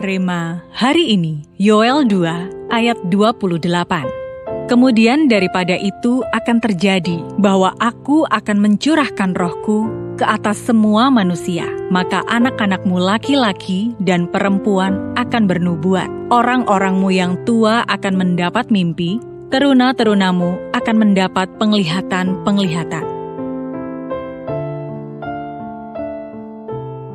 Rema hari ini, Yoel 2 ayat 28. Kemudian daripada itu akan terjadi bahwa aku akan mencurahkan rohku ke atas semua manusia. Maka anak-anakmu laki-laki dan perempuan akan bernubuat. Orang-orangmu yang tua akan mendapat mimpi, teruna-terunamu akan mendapat penglihatan-penglihatan.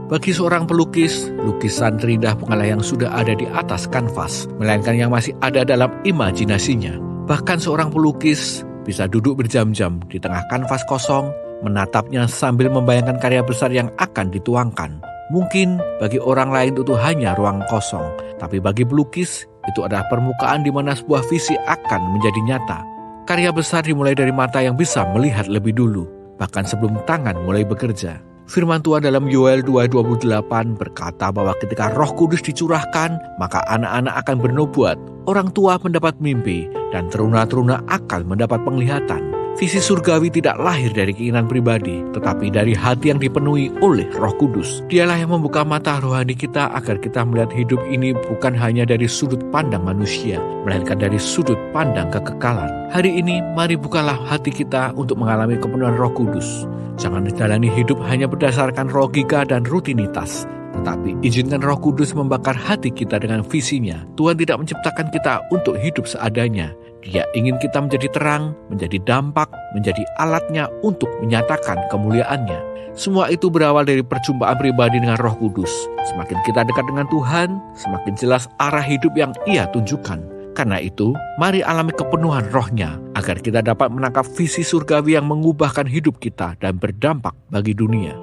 Bagi seorang pelukis, lukisan terindah bukanlah yang sudah ada di atas kanvas, melainkan yang masih ada dalam imajinasinya. Bahkan seorang pelukis bisa duduk berjam-jam di tengah kanvas kosong, menatapnya sambil membayangkan karya besar yang akan dituangkan. Mungkin bagi orang lain itu hanya ruang kosong, tapi bagi pelukis itu adalah permukaan di mana sebuah visi akan menjadi nyata. Karya besar dimulai dari mata yang bisa melihat lebih dulu, bahkan sebelum tangan mulai bekerja. Firman Tuhan dalam Yoel 2:28 berkata bahwa ketika Roh Kudus dicurahkan, maka anak-anak akan bernubuat, orang tua mendapat mimpi, dan teruna-teruna akan mendapat penglihatan. Visi surgawi tidak lahir dari keinginan pribadi, tetapi dari hati yang dipenuhi oleh Roh Kudus. Dialah yang membuka mata rohani kita agar kita melihat hidup ini bukan hanya dari sudut pandang manusia, melainkan dari sudut pandang kekekalan. Hari ini, mari bukalah hati kita untuk mengalami kepenuhan Roh Kudus. Jangan menjalani hidup hanya berdasarkan logika dan rutinitas, tetapi izinkan Roh Kudus membakar hati kita dengan visinya. Tuhan tidak menciptakan kita untuk hidup seadanya. Dia ingin kita menjadi terang, menjadi dampak, menjadi alatnya untuk menyatakan kemuliaannya. Semua itu berawal dari perjumpaan pribadi dengan Roh Kudus. Semakin kita dekat dengan Tuhan, semakin jelas arah hidup yang Ia tunjukkan. Karena itu, mari alami kepenuhan rohnya, agar kita dapat menangkap visi surgawi yang mengubahkan hidup kita dan berdampak bagi dunia.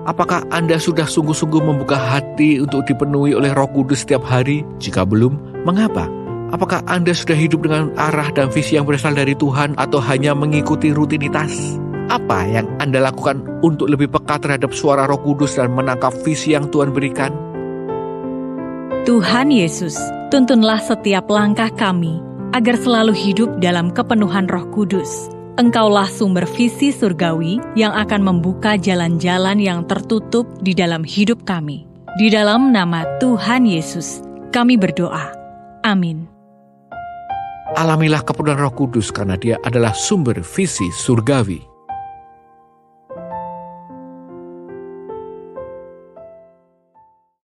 Apakah Anda sudah sungguh-sungguh membuka hati untuk dipenuhi oleh Roh Kudus setiap hari? Jika belum, mengapa? Apakah Anda sudah hidup dengan arah dan visi yang berasal dari Tuhan atau hanya mengikuti rutinitas? Apa yang Anda lakukan untuk lebih peka terhadap suara Roh Kudus dan menangkap visi yang Tuhan berikan? Tuhan Yesus, tuntunlah setiap langkah kami agar selalu hidup dalam kepenuhan Roh Kudus. Engkaulah sumber visi surgawi yang akan membuka jalan-jalan yang tertutup di dalam hidup kami. Di dalam nama Tuhan Yesus, kami berdoa. Amin. Alamilah kepenuhan Roh Kudus karena Dia adalah sumber visi surgawi.